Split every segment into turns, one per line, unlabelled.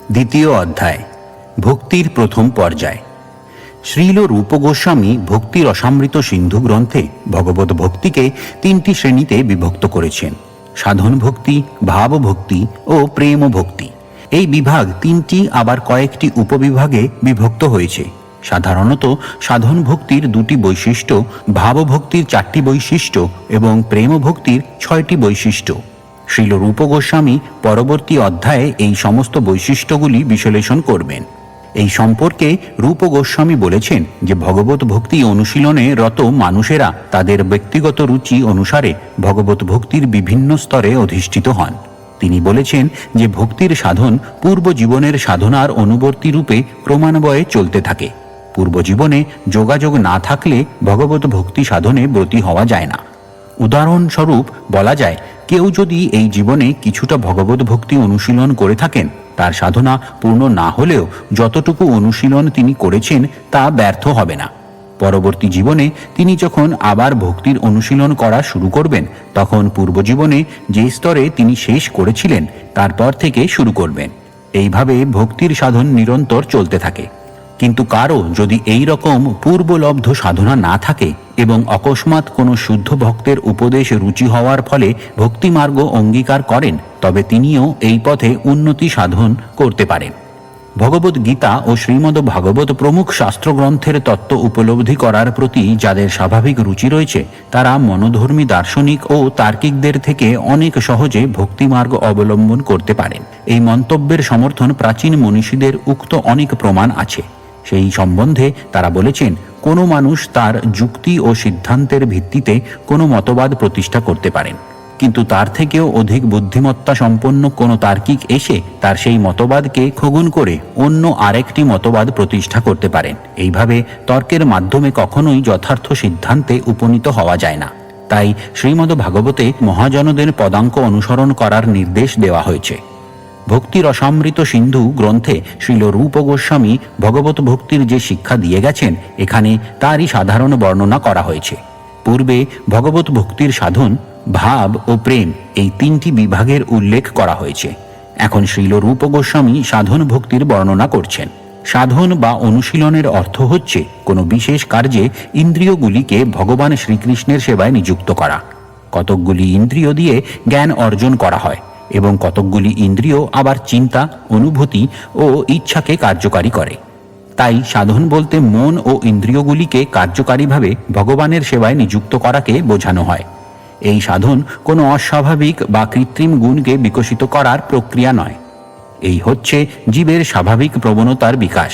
দ্বিতীয় অধ্যায়, ভক্তির প্রথম পর্যায়। শ্রীল রূপ গোস্বামী ভক্তি রসামৃত সিন্ধু গ্রন্থে ভগবত ভক্তিকে তিনটি শ্রেণীতে বিভক্ত করেছেন: সাধন ভক্তি, ভাব ভক্তি ও প্রেম ভক্তি। এই বিভাগ তিনটি আবার কয়েকটি উপবিভাগে বিভক্ত হয়েছে। সাধারণত সাধন ভক্তির 2টি বৈশিষ্ট্য, ভাব ভক্তির 4টি বৈশিষ্ট্য এবং প্রেম ভক্তির 6টি বৈশিষ্ট্য। শ্রীল রূপ গোস্বামী পরবর্তী অধ্যায়ে এই সমস্ত বৈশিষ্ট্যগুলি বিশ্লেষণ করবেন। এই সম্পর্কে রূপ গোস্বামী বলেছেন যে ভগবত ভক্তি অনুশীলনে রত মানুষেরা তাদের ব্যক্তিগত রুচি অনুসারে ভগবত ভক্তির বিভিন্ন স্তরে অধিষ্ঠিত হন। তিনি বলেছেন যে ভক্তির সাধন পূর্ব জীবনের সাধনার অনুবর্তী রূপে ক্রমান্বয়ে চলতে থাকে। পূর্ব জীবনে যোগাযোগ না থাকলে ভগবত ভক্তি সাধনে ব্রতী হওয়া যায় না। উদাহরণস্বরূপ বলা যায়, কেউ যদি এই জীবনে কিছুটা ভগবত ভক্তি অনুশীলন করে থাকেন, তার সাধনা পূর্ণ না হলেও যতটুকু অনুশীলন তিনি করেছেন তা ব্যর্থ হবে না। পরবর্তী জীবনে তিনি যখন আবার ভক্তির অনুশীলন করা শুরু করবেন, তখন পূর্বজীবনে যে স্তরে তিনি শেষ করেছিলেন তারপর থেকে শুরু করবেন। এইভাবে ভক্তির সাধন নিরন্তর চলতে থাকে। কিন্তু কারো যদি এই রকম পূর্বলব্ধ সাধনা না থাকে এবং অকস্মাৎ কোনো শুদ্ধ ভক্তের উপদেশ রুচি হওয়ার ফলে ভক্তিমার্গ অঙ্গীকার করেন, তবে তিনিও এই পথে উন্নতি সাধন করতে পারেন। ভগবদ গীতা ও শ্রীমদ্ ভাগবত প্রমুখ শাস্ত্রগ্রন্থের তত্ত্ব উপলব্ধি করার প্রতি যাদের স্বাভাবিক রুচি রয়েছে, তারা মনোধর্মী দার্শনিক ও তার্কিকদের থেকে অনেক সহজে ভক্তিমার্গ অবলম্বন করতে পারেন। এই মন্তব্যের সমর্থন প্রাচীন মনীষীদের উক্ত অনেক প্রমাণ আছে। সেই সম্বন্ধে তারা বলেছেন, কোনো মানুষ তার যুক্তি ও সিদ্ধান্তের ভিত্তিতে কোনো মতবাদ প্রতিষ্ঠা করতে পারেন, কিন্তু তার থেকেও অধিক বুদ্ধিমত্তা সম্পন্ন কোনো তার্কিক এসে তার সেই মতবাদকে খণ্ডন করে অন্য আরেকটি মতবাদ প্রতিষ্ঠা করতে পারেন। এইভাবে তর্কের মাধ্যমে কখনোই যথার্থ সিদ্ধান্তে উপনীত হওয়া যায় না। তাই শ্রীমদ্ ভাগবতে মহাজনদের পদাঙ্ক অনুসরণ করার নির্দেশ দেওয়া হয়েছে। ভক্তি রসামৃত সিন্ধু গ্রন্থে শ্রীল রূপ গোস্বামী ভগবত ভক্তির যে শিক্ষা দিয়ে গেছেন, এখানে তারই সাধারণ বর্ণনা করা হয়েছে। পূর্বে ভগবত ভক্তির সাধন, ভাব ও প্রেম এই 3টি বিভাগের উল্লেখ করা হয়েছে। এখন শ্রীল রূপ গোস্বামী সাধন ভক্তির বর্ণনা করছেন। সাধন বা অনুশীলনের অর্থ হচ্ছে কোনো বিশেষ কার্যে ইন্দ্রিয়গুলিকে ভগবান শ্রীকৃষ্ণের সেবায় নিযুক্ত করা। কতকগুলি ইন্দ্রিয় দিয়ে জ্ঞান অর্জন করা হয় এবং কতকগুলি ইন্দ্রিয় আবার চিন্তা, অনুভূতি ও ইচ্ছাকে কার্যকারী করে। তাই সাধন বলতে মন ও ইন্দ্রিয়গুলিকে কার্যকারীভাবে ভগবানের সেবায় নিযুক্ত করাকে বোঝানো হয়। এই সাধন কোনো অস্বাভাবিক বা কৃত্রিম গুণকে বিকশিত করার প্রক্রিয়া নয়। এই হচ্ছে জীবের স্বাভাবিক প্রবণতার বিকাশ।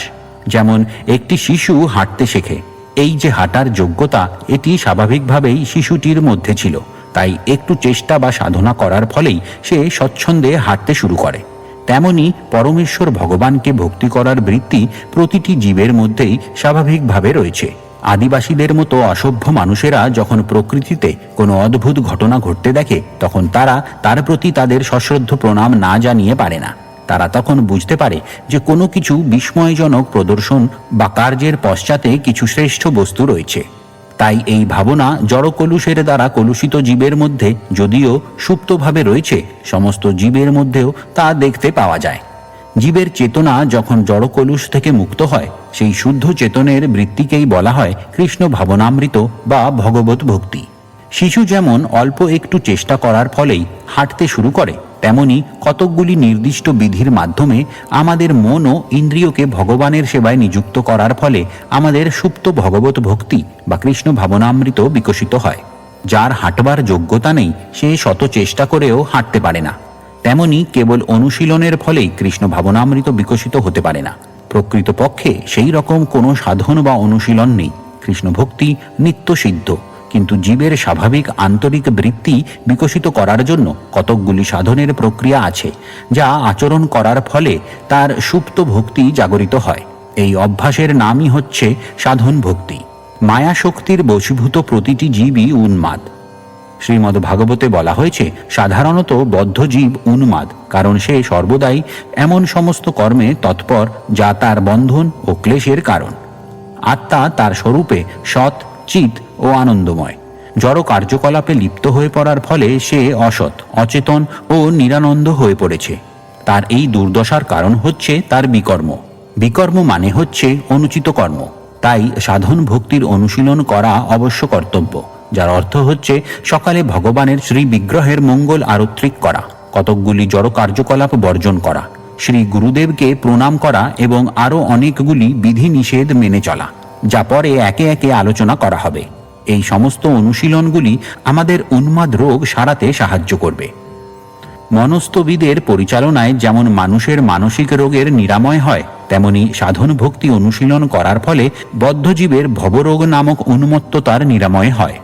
যেমন একটি শিশু হাঁটতে শেখে। এই যে হাঁটার যোগ্যতা, এটি স্বাভাবিকভাবেই শিশুটির মধ্যে ছিল। তাই একটু চেষ্টা বা সাধনা করার ফলেই সে স্বচ্ছন্দে হাঁটতে শুরু করে। তেমনি পরমেশ্বর ভগবানকে ভক্তি করার বৃত্তি প্রতিটি জীবের মধ্যেই স্বাভাবিকভাবে রয়েছে। আদিবাসীদের মতো অসভ্য মানুষেরা যখন প্রকৃতিতে কোনো অদ্ভুত ঘটনা ঘটতে দেখে, তখন তারা তার প্রতি তাদের সশ্রদ্ধ প্রণাম না জানিয়ে পারে না। তারা তখন বুঝতে পারে যে কোনো কিছু বিস্ময়জনক প্রদর্শন বা কার্যের পশ্চাতে কিছু শ্রেষ্ঠ বস্তু রয়েছে। তাই এই ভাবনা জড় কলুষের দ্বারা কলুষিত জীবের মধ্যে যদিও সুপ্তভাবে রয়েছে, সমস্ত জীবের মধ্যেও তা দেখতে পাওয়া যায়। জীবের চেতনা যখন জড় কলুষ থেকে মুক্ত হয়, সেই শুদ্ধ চেতনের বৃত্তিকেই বলা হয় কৃষ্ণ ভাবনামৃত বা ভগবত ভক্তি। শিশু যেমন অল্প একটু চেষ্টা করার ফলেই হাঁটতে শুরু করে, তেমনি কতকগুলি নির্দিষ্ট বিধির মাধ্যমে আমাদের মন ও ইন্দ্রিয়কে ভগবানের সেবায় নিযুক্ত করার ফলে আমাদের সুপ্ত ভগবত ভক্তি বা কৃষ্ণ ভাবনামৃত বিকশিত হয়। যার হাঁটবার যোগ্যতা নেই, সে শত চেষ্টা করেও হাঁটতে পারে না। তেমনি কেবল অনুশীলনের ফলেই কৃষ্ণ ভাবনামৃত বিকশিত হতে পারে না। প্রকৃতপক্ষে সেই রকম কোনো সাধন বা অনুশীলন নেই। কৃষ্ণ ভক্তি নিত্য সিদ্ধ, কিন্তু জীবের স্বাভাবিক আন্তরিক বৃত্তি বিকশিত করার জন্য কতকগুলি সাধনের প্রক্রিয়া আছে, যা আচরণ করার ফলে তার সুপ্ত ভক্তি জাগরিত হয়। এই অভ্যাসের নামই হচ্ছে সাধন ভক্তি। মায়া শক্তির বশীভূত প্রতিটি জীবই উন্মাদ। শ্রীমদ্ ভাগবতে বলা হয়েছে, সাধারণত বদ্ধ জীব উন্মাদ, কারণ সে সর্বদাই এমন সমস্ত কর্মে তৎপর যা তার বন্ধন ও ক্লেশের কারণ। আত্মা তার স্বরূপে সৎ, চিৎ ও আনন্দময়। জড় কার্যকলাপে লিপ্ত হয়ে পড়ার ফলে সে অসৎ, অচেতন ও নিরানন্দ হয়ে পড়েছে। তার এই দুর্দশার কারণ হচ্ছে তার বিকর্ম। বিকর্ম মানে হচ্ছে অনুচিত কর্ম। তাই সাধন ভক্তির অনুশীলন করা অবশ্য কর্তব্য, যার অর্থ হচ্ছে সকালে ভগবানের শ্রী বিগ্রহের মঙ্গল আরত্রিক করা, কতকগুলি জড় কার্যকলাপ বর্জন করা, শ্রী গুরুদেবকে প্রণাম করা এবং আরও অনেকগুলি বিধি নিষেধ মেনে চলা, যা পরে একে একে আলোচনা করা হবে। এই সমস্ত অনুশীলনগুলি আমাদের উন্মাদ রোগ সারাতে সাহায্য করবে। মনস্তবিদের পরিচালনায় যেমন মানুষের মানসিক রোগের নিরাময় হয়, তেমনি সাধন ভক্তি অনুশীলন করার ফলে বদ্ধজীবের ভবরোগ নামক উন্মত্ততার নিরাময় হয়।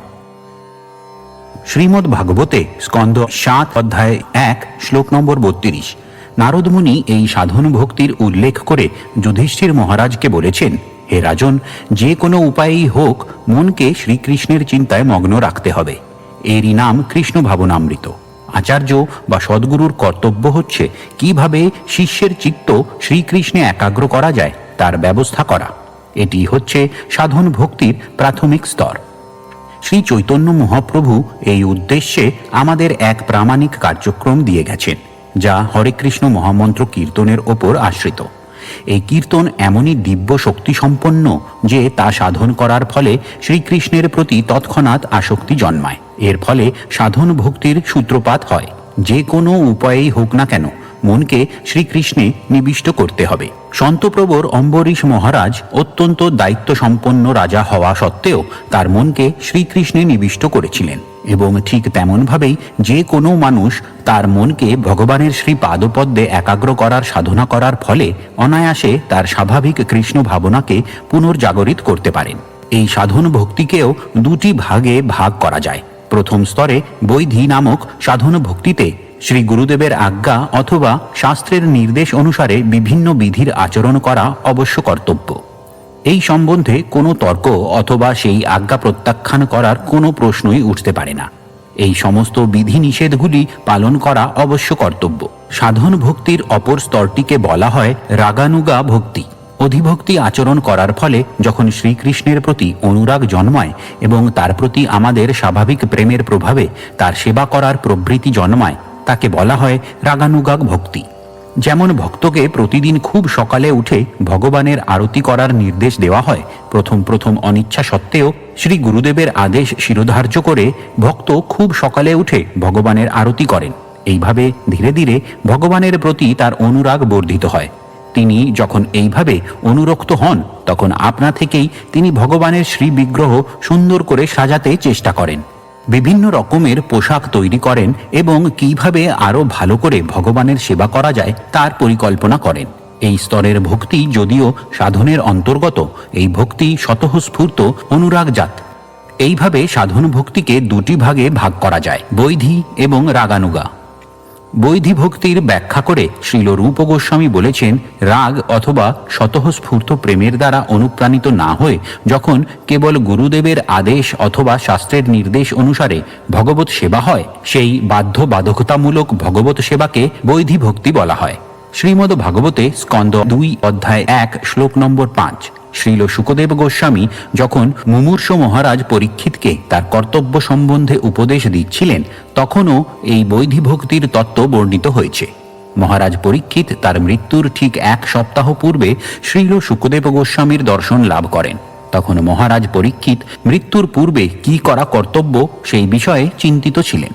শ্রীমদ্ ভাগবতে স্কন্ধ ৭ অধ্যায় ১ শ্লোক নম্বর ৩২ নারদমুনি এই সাধন ভক্তির উল্লেখ করে যুধিষ্ঠির মহারাজকে বলেছেন, হে রাজন, যে কোনো উপায়েই হোক মনকে শ্রীকৃষ্ণের চিন্তায় মগ্ন রাখতে হবে। এরই নাম কৃষ্ণ ভাবনামৃত। আচার্য বা সদ্গুরুর কর্তব্য হচ্ছে কিভাবে শিষ্যের চিত্ত শ্রীকৃষ্ণে একাগ্র করা যায় তার ব্যবস্থা করা। এটি হচ্ছে সাধন ভক্তির প্রাথমিক স্তর। শ্রী চৈতন্য মহাপ্রভু এই উদ্দেশ্যে আমাদের এক প্রামাণিক কার্যক্রম দিয়ে গেছেন, যা হরে কৃষ্ণ মহামন্ত্র কীর্তনের ওপর আশ্রিত। এই কীর্তন এমনই দিব্য শক্তি সম্পন্ন যে তা সাধন করার ফলে শ্রীকৃষ্ণের প্রতি তৎক্ষণাৎ আসক্তি জন্মায়। এর ফলে সাধন ভক্তির সূত্রপাত হয়। যে কোনো উপায়েই হোক না কেন মনকে শ্রীকৃষ্ণে নিবিষ্ট করতে হবে। সন্তপ্রবর অম্বরীশ মহারাজ অত্যন্ত দায়িত্ব সম্পন্ন রাজা হওয়া সত্ত্বেও তার মনকে শ্রীকৃষ্ণে নিবিষ্ট করেছিলেন, এবং ঠিক তেমনভাবেই যে কোনো মানুষ তার মনকে ভগবানের শ্রী পাদপদ্মে একাগ্র করার সাধনা করার ফলে অনায়াসে তার স্বাভাবিক কৃষ্ণ ভাবনাকে পুনর্জাগরিত করতে পারেন। এই সাধন ভক্তিকেও দুটি ভাগে ভাগ করা যায়। প্রথম স্তরে বৈধি নামক সাধন ভক্তিতে শ্রী গুরুদেবের আজ্ঞা অথবা শাস্ত্রের নির্দেশ অনুসারে বিভিন্ন বিধির আচরণ করা অবশ্য কর্তব্য। এই সম্বন্ধে কোনো তর্ক অথবা সেই আজ্ঞা প্রত্যাখ্যান করার কোনো প্রশ্নই উঠতে পারে না। এই সমস্ত বিধি নিষেধগুলি পালন করা অবশ্য কর্তব্য। সাধন ভক্তির অপর স্তরটিকে বলা হয় রাগানুগা ভক্তি। অধিভক্তি আচরণ করার ফলে যখন শ্রীকৃষ্ণের প্রতি অনুরাগ জন্মায় এবং তার প্রতি আমাদের স্বাভাবিক প্রেমের প্রভাবে তার সেবা করার প্রবৃত্তি জন্মায়, তাকে বলা হয় রাগানুগাগ ভক্তি। যেমন ভক্তকে প্রতিদিন খুব সকালে উঠে ভগবানের আরতি করার নির্দেশ দেওয়া হয়, প্রথম প্রথম অনিচ্ছা সত্ত্বেও শ্রী গুরুদেবের আদেশ শিরোধার্য করে ভক্ত খুব সকালে উঠে ভগবানের আরতি করেন। এইভাবে ধীরে ধীরে ভগবানের প্রতি তার অনুরাগ বর্ধিত হয়। তিনি যখন এইভাবে অনুরক্ত হন, তখন আপনা থেকেই তিনি ভগবানের শ্রী বিগ্রহ সুন্দর করে সাজাতে চেষ্টা করেন, বিভিন্ন রকমের পোশাক তৈরি করেন এবং কিভাবে আরো ভালো করে ভগবানের সেবা করা যায় তার পরিকল্পনা করেন। এই স্তরের ভক্তি যদিও সাধনের অন্তর্গত, এই ভক্তি স্বতঃস্ফূর্ত অনুরাগজাত। এইভাবে সাধন ভক্তিকে দুটি ভাগে ভাগ করা যায়, বৈধি এবং রাগানুগা। বৈধি ভক্তির ব্যাখ্যা করে শ্রীল রূপ গোস্বামী বলেছেন, রাগ অথবা স্বতঃস্ফূর্ত প্রেমের দ্বারা অনুপ্রাণিত না হয়ে যখন কেবল গুরুদেবের আদেশ অথবা শাস্ত্রের নির্দেশ অনুসারে ভগবত সেবা হয়, সেই বাধ্যবাধকতামূলক ভগবত সেবাকে বৈধি ভক্তি বলা হয়। শ্রীমদ্ ভাগবতে স্কন্ধ ২ অধ্যায় ১ শ্লোক নম্বর ৫ শ্রীল শুকদেব গোস্বামী যখন মুমূর্ষ মহারাজ পরীক্ষিতকে তার কর্তব্য সম্বন্ধে উপদেশ দিচ্ছিলেন, তখনও এই বৈধি ভক্তির তত্ত্ব বর্ণিত হয়েছে। মহারাজ পরীক্ষিত তার মৃত্যুর ঠিক ১ সপ্তাহ পূর্বে শ্রীল শুকদেব গোস্বামীর দর্শন লাভ করেন। তখন মহারাজ পরীক্ষিত মৃত্যুর পূর্বে কি করা কর্তব্য সেই বিষয়ে চিন্তিত ছিলেন।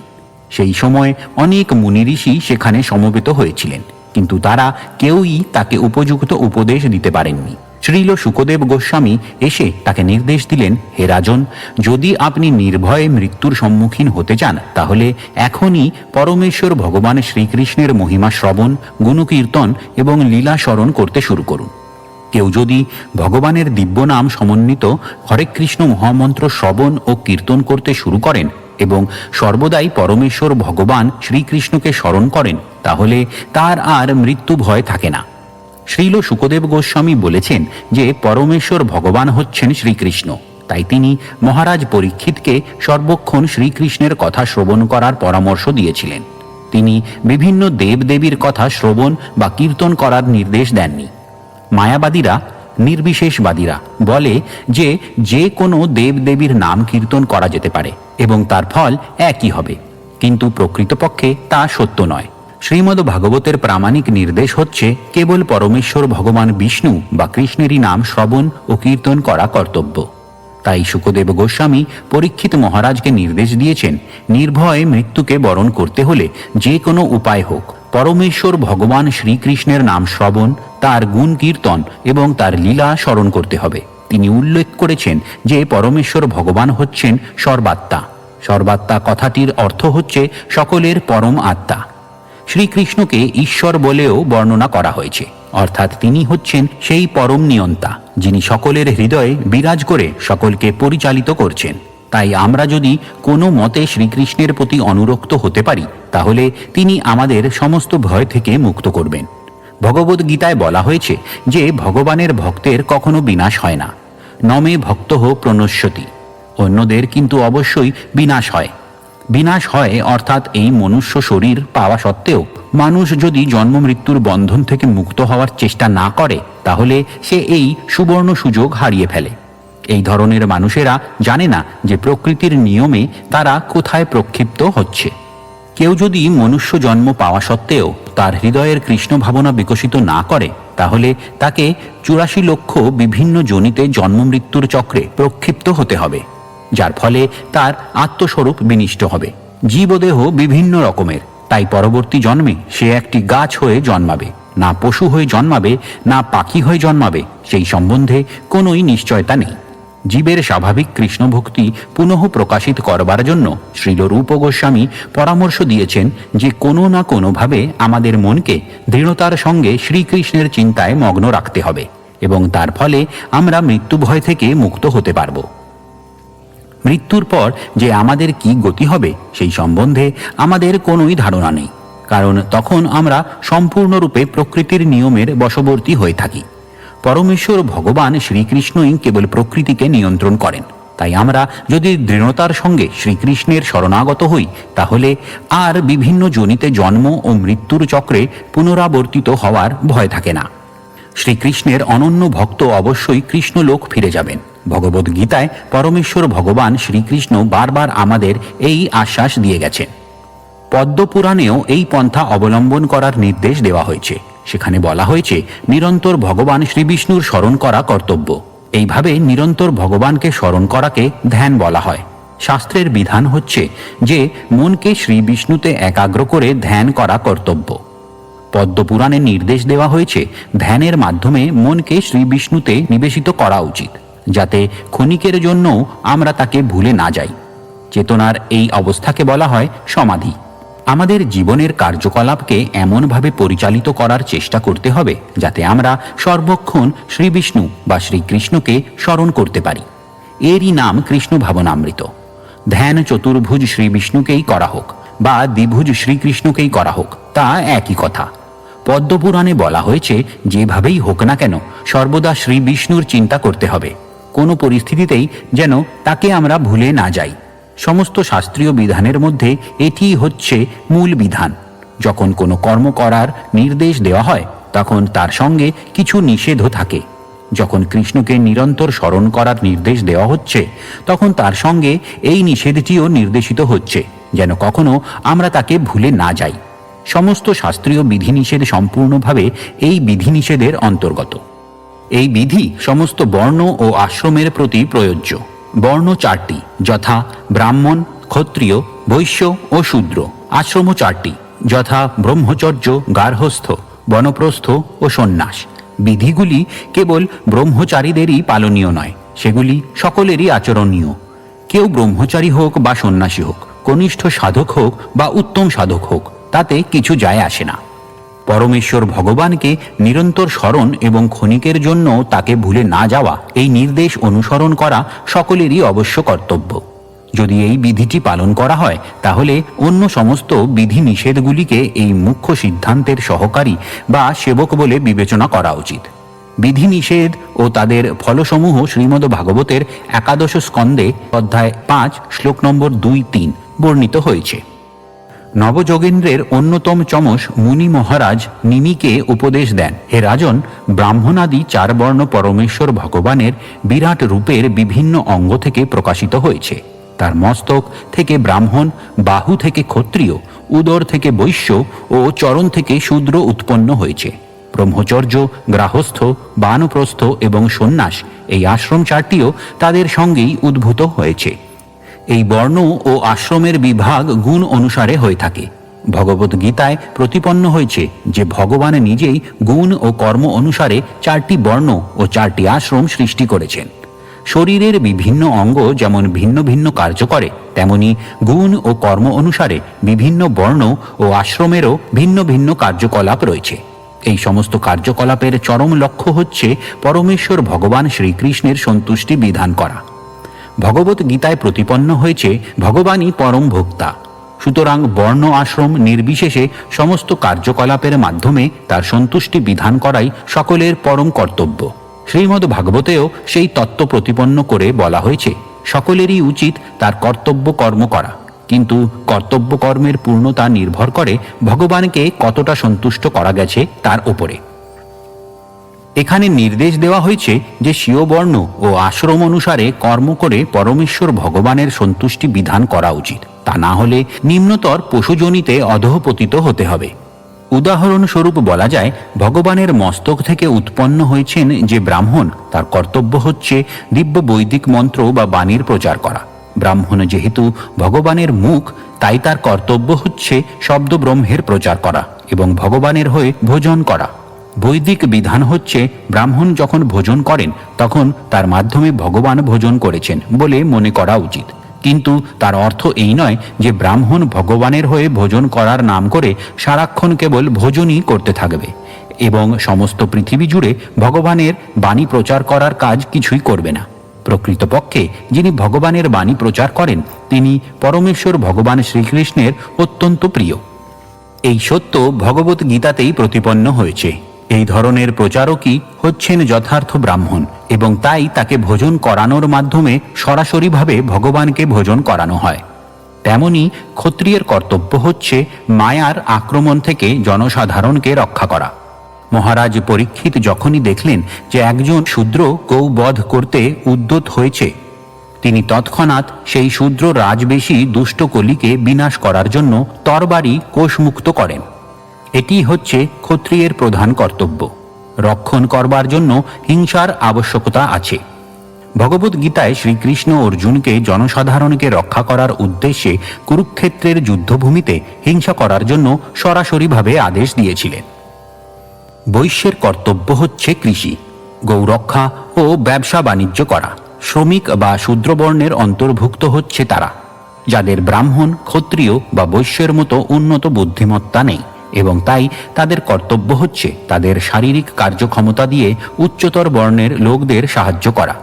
সেই সময় অনেক মুনি ঋষি সেখানে সমবেত হয়েছিলেন, কিন্তু তারা কেউই তাকে উপযুক্ত উপদেশ দিতে পারেননি। শ্রীল শুকদেব গোস্বামী এসে তাকে নির্দেশ দিলেন, হে রাজন, যদি আপনি নির্ভয়ে মৃত্যুর সম্মুখীন হতে চান, তাহলে এখনই পরমেশ্বর ভগবান শ্রীকৃষ্ণের মহিমা শ্রবণ, গুণকীর্তন এবং লীলা স্মরণ করতে শুরু করুন। কেউ যদি ভগবানের দিব্য নাম সমন্বিত হরে কৃষ্ণ মহামন্ত্র শ্রবণ ও কীর্তন করতে শুরু করেন এবং সর্বদাই পরমেশ্বর ভগবান শ্রীকৃষ্ণকে স্মরণ করেন, তাহলে তার আর মৃত্যু ভয় থাকে না। শ্রীল শুকদেব গোস্বামী বলেছেন যে পরমেশ্বর ভগবান হচ্ছেন শ্রীকৃষ্ণ, তাই তিনি মহারাজ পরীক্ষিতকে সর্বক্ষণ শ্রীকৃষ্ণের কথা শ্রবণ করার পরামর্শ দিয়েছিলেন। তিনি বিভিন্ন দেবদেবীর কথা শ্রবণ বা কীর্তন করার নির্দেশ দেননি। মায়াবাদীরা, নির্বিশেষবাদীরা বলে যে যে কোনো দেবদেবীর নাম কীর্তন করা যেতে পারে এবং তার ফল একই হবে, কিন্তু প্রকৃতপক্ষে তা সত্য নয়। শ্রীমদ্ ভাগবতের প্রামাণিক নির্দেশ হচ্ছে কেবল পরমেশ্বর ভগবান বিষ্ণু বা কৃষ্ণেরই নাম শ্রবণ ও কীর্তন করা কর্তব্য। তাই শুকদেব গোস্বামী পরীক্ষিত মহারাজকে নির্দেশ দিয়েছেন, নির্ভয়ে মৃত্যুকে বরণ করতে হলে যে কোনো উপায় হোক পরমেশ্বর ভগবান শ্রীকৃষ্ণের নাম শ্রবণ, তার গুণ কীর্তন এবং তার লীলা স্মরণ করতে হবে। তিনি উল্লেখ করেছেন যে পরমেশ্বর ভগবান হচ্ছেন সর্বাত্মা। সর্বাত্মা কথাটির অর্থ হচ্ছে সকলের পরম আত্মা। শ্রীকৃষ্ণকে ঈশ্বর বলেও বর্ণনা করা হয়েছে, অর্থাৎ তিনি হচ্ছেন সেই পরম নিয়ন্তা যিনি সকলের হৃদয়ে বিরাজ করে সকলকে পরিচালিত করছেন। তাই আমরা যদি কোনো মতে শ্রীকৃষ্ণের প্রতি অনুরক্ত হতে পারি তাহলে তিনি আমাদের সমস্ত ভয় থেকে মুক্ত করবেন। ভগবদ্গীতায় বলা হয়েছে যে ভগবানের ভক্তের কখনো বিনাশ হয় না। নমে ভক্তঃ প্রণশ্যতি, অন্যদের কিন্তু অবশ্যই বিনাশ হয়। বিনাশ হয় অর্থাৎ এই মনুষ্য শরীর পাওয়া সত্ত্বেও মানুষ যদি জন্ম মৃত্যুর বন্ধন থেকে মুক্ত হওয়ার চেষ্টা না করে তাহলে সে এই সুবর্ণ সুযোগ হারিয়ে ফেলে। এই ধরনের মানুষেরা জানে না যে প্রকৃতির নিয়মে তারা কোথায় প্রক্ষিপ্ত হচ্ছে। কেউ যদি মনুষ্য জন্ম পাওয়া সত্ত্বেও তার হৃদয়ের কৃষ্ণ ভাবনা বিকশিত না করে তাহলে তাকে 84 লক্ষ বিভিন্ন যোনিতে জন্ম মৃত্যুর চক্রে প্রক্ষিপ্ত হতে হবে, যার ফলে তার আত্মস্বরূপ বিনিষ্ট হবে। জীবদেহ বিভিন্ন রকমের, তাই পরবর্তী জন্মে সে একটি গাছ হয়ে জন্মাবে, না পশু হয়ে জন্মাবে, না পাখি হয়ে জন্মাবে, সেই সম্বন্ধে কোনোই নিশ্চয়তা নেই। জীবের স্বাভাবিক কৃষ্ণ ভক্তি পুনঃ প্রকাশিত করবার জন্য শ্রীল রূপ গোস্বামী পরামর্শ দিয়েছেন যে কোনো না কোনোভাবে আমাদের মনকে দৃঢ়তার সঙ্গে শ্রীকৃষ্ণের চিন্তায় মগ্ন রাখতে হবে এবং তার ফলে আমরা মৃত্যু ভয় থেকে মুক্ত হতে পারব। মৃত্যুর পর যে আমাদের কি গতি হবে সেই সম্বন্ধে আমাদের কোনোই ধারণা নেই, কারণ তখন আমরা সম্পূর্ণরূপে প্রকৃতির নিয়মের বশবর্তী হয়ে থাকি। পরমেশ্বর ভগবান শ্রীকৃষ্ণই কেবল প্রকৃতিকে নিয়ন্ত্রণ করেন। তাই আমরা যদি দৃঢ়তার সঙ্গে শ্রীকৃষ্ণের শরণাগত হই তাহলে আর বিভিন্ন যোনিতে জন্ম ও মৃত্যুর চক্রে পুনরাবর্তিত হওয়ার ভয় থাকে না। শ্রীকৃষ্ণের অনন্য ভক্ত অবশ্যই কৃষ্ণলোক ফিরে যাবেন। ভগবদ্গীতায় পরমেশ্বর ভগবান শ্রীকৃষ্ণ বারবার আমাদের এই আশ্বাস দিয়ে গেছেন। পদ্মপুরাণেও এই পন্থা অবলম্বন করার নির্দেশ দেওয়া হয়েছে। সেখানে বলা হয়েছে নিরন্তর ভগবান শ্রীবিষ্ণুর স্মরণ করা কর্তব্য। এইভাবে নিরন্তর ভগবানকে স্মরণ করাকে ধ্যান বলা হয়। শাস্ত্রের বিধান হচ্ছে যে মনকে শ্রীবিষ্ণুতে একাগ্র করে ধ্যান করা কর্তব্য। পদ্মপুরাণে নির্দেশ দেওয়া হয়েছে ধ্যানের মাধ্যমে মনকে শ্রীবিষ্ণুতে নিবেশিত করা উচিত, যাতে ক্ষণিকের জন্যও আমরা তাকে ভুলে না যাই। চেতনার এই অবস্থাকে বলা হয় সমাধি। আমাদের জীবনের কার্যকলাপকে এমনভাবে পরিচালিত করার চেষ্টা করতে হবে যাতে আমরা সর্বক্ষণ শ্রীবিষ্ণু বা শ্রীকৃষ্ণকে স্মরণ করতে পারি। এরই নাম কৃষ্ণ ভাবনামৃত। ধ্যান চতুর্ভুজ শ্রীবিষ্ণুকেই করা হোক বা দ্বিভুজ শ্রীকৃষ্ণকেই করা হোক, তা একই কথা। পদ্মপুরাণে বলা হয়েছে যেভাবেই হোক না কেন সর্বদা শ্রীবিষ্ণুর চিন্তা করতে হবে, কোনো পরিস্থিতিতেই যেন তাকে আমরা ভুলে না যাই। সমস্ত শাস্ত্রীয় বিধানের মধ্যে এটি হচ্ছে মূল বিধান। যখন কোনো কর্ম করার নির্দেশ দেওয়া হয় তখন তার সঙ্গে কিছু নিষেধও থাকে। যখন কৃষ্ণকে নিরন্তর স্মরণ করার নির্দেশ দেওয়া হচ্ছে তখন তার সঙ্গে এই নিষেধটিও নির্দেশিত হচ্ছে যেন কখনো আমরা তাকে ভুলে না যাই। সমস্ত শাস্ত্রীয় বিধিনিষেধ সম্পূর্ণভাবে এই বিধিনিষেধের অন্তর্গত। এই বিধি সমস্ত বর্ণ ও আশ্রমের প্রতি প্রযোজ্য। বর্ণ 4টি, যথা ব্রাহ্মণ, ক্ষত্রিয়, বৈশ্য ও শূদ্র। আশ্রম 4টি, যথা ব্রহ্মচর্য, গার্হস্থ, বনপ্রস্থ ও সন্ন্যাস। বিধিগুলি কেবল ব্রহ্মচারীদেরই পালনীয় নয়, সেগুলি সকলেরই আচরণীয়। কেউ ব্রহ্মচারী হোক বা সন্ন্যাসী হোক, কনিষ্ঠ সাধক হোক বা উত্তম সাধক হোক, তাতে কিছু যায় আসে না। পরমেশ্বর ভগবানকে নিরন্তর স্মরণ এবং ক্ষণিকের জন্য তাকে ভুলে না যাওয়া, এই নির্দেশ অনুসরণ করা সকলেরই অবশ্য কর্তব্য। যদি এই বিধিটি পালন করা হয় তাহলে অন্য সমস্ত বিধি নিষেধগুলিকে এই মুখ্য সিদ্ধান্তের সহকারী বা সেবক বলে বিবেচনা করা উচিত। বিধি নিষেধ ও তাদের ফলসমূহ শ্রীমদ্ ভাগবতের 11 স্কন্ধে অধ্যায় 5 শ্লোক নম্বর 2-3 বর্ণিত হয়েছে। নবযোগেন্দ্রের অন্যতম চমস মুনি মহারাজ নিমিকে উপদেশ দেন, হে রাজন, ব্রাহ্মণাদি 4 বর্ণ পরমেশ্বর ভগবানের বিরাট রূপের বিভিন্ন অঙ্গ থেকে প্রকাশিত হয়েছে। তার মস্তক থেকে ব্রাহ্মণ, বাহু থেকে ক্ষত্রিয় উদর থেকে বৈশ্য ও চরণ থেকে শূদ্র উৎপন্ন হয়েছে। ব্রহ্মচর্য, গ্রাহস্থ, বানপ্রস্থ এবং সন্ন্যাস এই আশ্রম চারটিও তাদের সঙ্গেই উদ্ভূত হয়েছে। এই বর্ণ ও আশ্রমের বিভাগ গুণ অনুসারে হয়ে থাকে। ভগবত গীতায় প্রতিপন্ন হয়েছে যে ভগবান নিজেই গুণ ও কর্ম অনুসারে চারটি বর্ণ ও চারটি আশ্রম সৃষ্টি করেছেন। শরীরের বিভিন্ন অঙ্গ যেমন ভিন্ন ভিন্ন কার্য করে, তেমনি গুণ ও কর্ম অনুসারে বিভিন্ন বর্ণ ও আশ্রমেরও ভিন্ন ভিন্ন কার্যকলাপ রয়েছে। এই সমস্ত কার্যকলাপের চরম লক্ষ্য হচ্ছে পরমেশ্বর ভগবান শ্রীকৃষ্ণের সন্তুষ্টি বিধান করা। ভগবত গীতায় প্রতিপন্ন হয়েছে ভগবানই পরম ভোক্তা। সুতরাং বর্ণ আশ্রম নির্বিশেষে সমস্ত কার্যকলাপের মাধ্যমে তার সন্তুষ্টি বিধান করাই সকলের পরম কর্তব্য। শ্রীমদ্ ভাগবতেও সেই তত্ত্ব প্রতিপন্ন করে বলা হয়েছে, সকলেরই উচিত তার কর্তব্য কর্ম করা, কিন্তু কর্তব্য কর্মের পূর্ণতা নির্ভর করে ভগবানকে কতটা সন্তুষ্ট করা গেছে তার ওপরে। এখানে নির্দেশ দেওয়া হয়েছে যে স্বীয় বর্ণ ও আশ্রম অনুসারে কর্ম করে পরমেশ্বর ভগবানের সন্তুষ্টি বিধান করা উচিত, তা না হলে নিম্নতর পশুজনিতে অধঃপতিত হতে হবে। উদাহরণস্বরূপ বলা যায়, ভগবানের মস্তক থেকে উৎপন্ন হয়েছেন যে ব্রাহ্মণ, তার কর্তব্য হচ্ছে দিব্য বৈদিক মন্ত্র বা বাণীর প্রচার করা। ব্রাহ্মণ যেহেতু ভগবানের মুখ, তাই তার কর্তব্য হচ্ছে শব্দ ব্রহ্মের প্রচার করা এবং ভগবানের হয়ে ভোজন করা। বৈদিক বিধান হচ্ছে ব্রাহ্মণ যখন ভোজন করেন তখন তার মাধ্যমে ভগবান ভোজন করেছেন বলে মনে করা উচিত, কিন্তু তার অর্থ এই নয় যে ব্রাহ্মণ ভগবানের হয়ে ভোজন করার নাম করে সারাক্ষণ কেবল ভোজনই করতে থাকবে এবং সমস্ত পৃথিবী জুড়ে ভগবানের বাণী প্রচার করার কাজ কিছুই করবে না। প্রকৃতপক্ষে যিনি ভগবানের বাণী প্রচার করেন তিনি পরমেশ্বর ভগবান শ্রীকৃষ্ণের অত্যন্ত প্রিয়। এই সত্য ভগবত গীতাতেই প্রতিপন্ন হয়েছে। এই ধরনের প্রচারকই হচ্ছেন যথার্থ ব্রাহ্মণ এবং তাই তাকে ভোজন করানোর মাধ্যমে সরাসরিভাবে ভগবানকে ভোজন করানো হয়। তেমনি ক্ষত্রিয়ের কর্তব্য হচ্ছে মায়ার আক্রমণ থেকে জনসাধারণকে রক্ষা করা। মহারাজ পরীক্ষিত যখনই দেখলেন যে একজন শূদ্র গৌবধ করতে উদ্যত হয়েছে, তিনি তৎক্ষণাৎ সেই শূদ্র রাজবেশী দুষ্ট কলিকে বিনাশ করার জন্য তরবারি কোষমুক্ত করেন। এটি হচ্ছে ক্ষত্রিয়ের প্রধান কর্তব্য। রক্ষণ করবার জন্য হিংসার আবশ্যকতা আছে। ভগবত গীতায় শ্রীকৃষ্ণ অর্জুনকে জনসাধারণকে রক্ষা করার উদ্দেশ্যে কুরুক্ষেত্রের যুদ্ধভূমিতে হিংসা করার জন্য সরাসরিভাবে আদেশ দিয়েছিলেন। বৈশ্যের কর্তব্য হচ্ছে কৃষি, গৌরক্ষা ও ব্যবসা বাণিজ্য করা। শ্রমিক বা শূদ্রবর্ণের অন্তর্ভুক্ত হচ্ছে তারা, যাদের ব্রাহ্মণ, ক্ষত্রিয় বা বৈশ্যের মতো উন্নত বুদ্ধিমত্তা নেই এবং তাই তাদের কর্তব্য হচ্ছে তাদের শারীরিক কার্যক্ষমতা দিয়ে উচ্চতর বর্ণের লোকদের সাহায্য করা।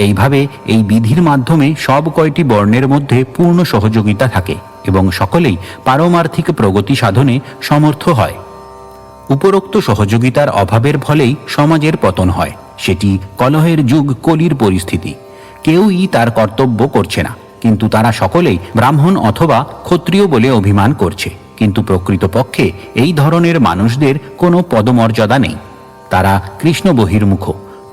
এইভাবে এই বিধির মাধ্যমে সব কয়টি বর্ণের মধ্যে পূর্ণ সহযোগিতা থাকে এবং সকলেই পারমার্থিক প্রগতি সাধনে সমর্থ হয়। উপরোক্ত সহযোগিতার অভাবের ফলেই সমাজের পতন হয়। সেটি কলহের যুগ, কলির পরিস্থিতি। কেউই তার কর্তব্য করছে না, কিন্তু তারা সকলেই ব্রাহ্মণ অথবা ক্ষত্রিয় বলে অভিমান করছে, কিন্তু প্রকৃতপক্ষে এই ধরনের মানুষদের কোনো পদমর্যাদা নেই। তারা কৃষ্ণ বহির্মুখ,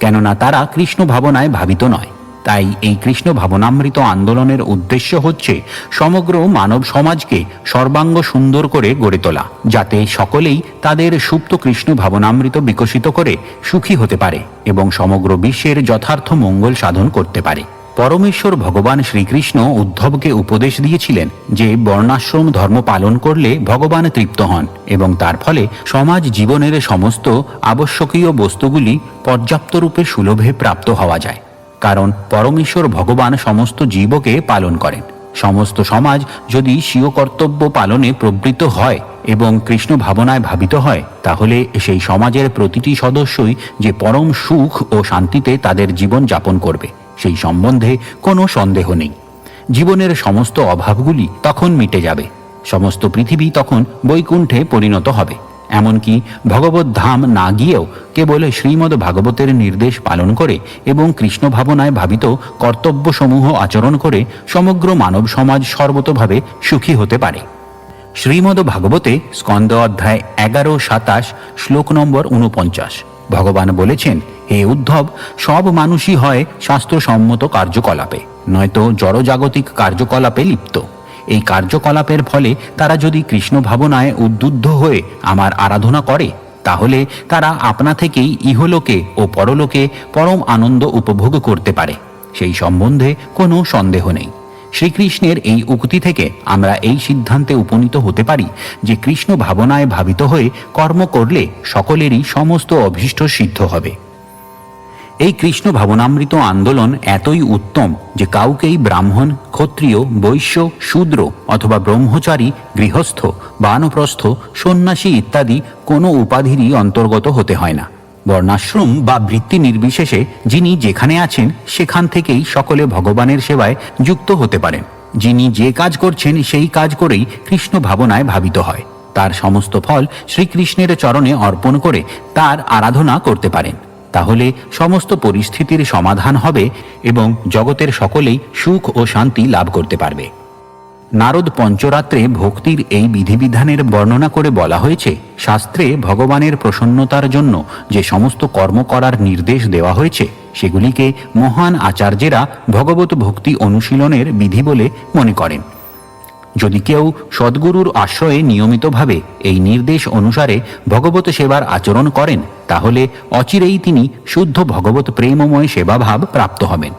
কেননা তারা কৃষ্ণ ভাবনায় ভাবিত নয়। তাই এই কৃষ্ণ ভাবনামৃত আন্দোলনের উদ্দেশ্য হচ্ছে সমগ্র মানব সমাজকে সর্বাঙ্গ সুন্দর করে গড়ে তোলা, যাতে সকলেই তাদের সুপ্ত কৃষ্ণ ভাবনামৃত বিকশিত করে সুখী হতে পারে এবং সমগ্র বিশ্বের যথার্থ মঙ্গল সাধন করতে পারে। পরমেশ্বর ভগবান শ্রীকৃষ্ণ উদ্ধবকে উপদেশ দিয়েছিলেন যে বর্ণাশ্রম ধর্ম পালন করলে ভগবান তৃপ্ত হন এবং তার ফলে সমাজ জীবনের সমস্ত আবশ্যকীয় বস্তুগুলি পর্যাপ্ত রূপে সুলভে প্রাপ্ত হওয়া যায়। কারণ পরমেশ্বর ভগবান সমস্ত জীবকে পালন করেন। সমস্ত সমাজ যদি স্বীয় কর্তব্য পালনে প্রবৃত্ত হয় এবং কৃষ্ণ ভাবনায় ভাবিত হয়, তাহলে সেই সমাজের প্রতিটি সদস্যই যে পরম সুখ ও শান্তিতে তাদের জীবন যাপন করবে সেই সম্বন্ধে কোনো সন্দেহ নেই। জীবনের সমস্ত অভাবগুলি তখন মিটে যাবে। সমস্ত পৃথিবী তখন বৈকুণ্ঠে পরিণত হবে। এমনকি ভগবত ধাম না গিয়েও কেবল শ্রীমদ্ ভাগবতের নির্দেশ পালন করে এবং কৃষ্ণ ভাবনায় ভাবিত কর্তব্যসমূহ আচরণ করে সমগ্র মানব সমাজ সর্বতোভাবে সুখী হতে পারে। শ্রীমদ্ ভাগবতে স্কন্দ অধ্যায় 11-27 শ্লোক নম্বর 49 ভগবান বলেছেন, হে উদ্ধব, সব মানুষই হয় শাস্ত্রসম্মত কার্যকলাপে, নয়তো জড়জাগতিক কার্যকলাপে লিপ্ত। এই কার্যকলাপের ফলে তারা যদি কৃষ্ণ ভাবনায় উদ্বুদ্ধ হয়ে আমার আরাধনা করে, তাহলে তারা আপনা থেকেই ইহলোকে ও পরলোকে পরম আনন্দ উপভোগ করতে পারে। সেই সম্বন্ধে কোনো সন্দেহ নেই। শ্রীকৃষ্ণের এই উক্তি থেকে আমরা এই সিদ্ধান্তে উপনীত হতে পারি যে কৃষ্ণ ভাবনায় ভাবিত হয়ে কর্ম করলে সকলেরই সমস্ত অভীষ্ট সিদ্ধ হবে। এই কৃষ্ণ ভাবনামৃত আন্দোলন এতই উত্তম যে কাউকেই ব্রাহ্মণ, ক্ষত্রিয়, বৈশ্য, শূদ্র অথবা ব্রহ্মচারী, গৃহস্থ, বানপ্রস্থ, সন্ন্যাসী ইত্যাদি কোনো উপাধিরই অন্তর্গত হতে হয় না। বর্ণাশ্রম বা বৃত্তি নির্বিশেষে যিনি যেখানে আছেন সেখান থেকেই সকলে ভগবানের সেবায় যুক্ত হতে পারেন। যিনি যে কাজ করছেন সেই কাজ করেই কৃষ্ণ ভাবনায় ভাবিত হয়। তার সমস্ত ফল শ্রীকৃষ্ণের চরণে অর্পণ করে তার আরাধনা করতে পারেন। তাহলে সমস্ত পরিস্থিতির সমাধান হবে এবং জগতের সকলেই সুখ ও শান্তি লাভ করতে পারবে। নারদ পঞ্চরাত্রে ভক্তির এই বিধিবিধানের বর্ণনা করে বলা হয়েছে, শাস্ত্রে ভগবানের প্রসন্নতার জন্য যে সমস্ত কর্ম করার নির্দেশ দেওয়া হয়েছে সেগুলিকে মহান আচার্যেরা ভগবত ভক্তি অনুশীলনের বিধি বলে মনে করেন। যদি কেউ সদ্গুরুর আশ্রয়ে নিয়মিতভাবে এই নির্দেশ অনুসারে ভগবত সেবার আচরণ করেন, তাহলে অচিরেই তিনি শুদ্ধ ভগবত প্রেমময় সেবাভাব প্রাপ্ত হবেন।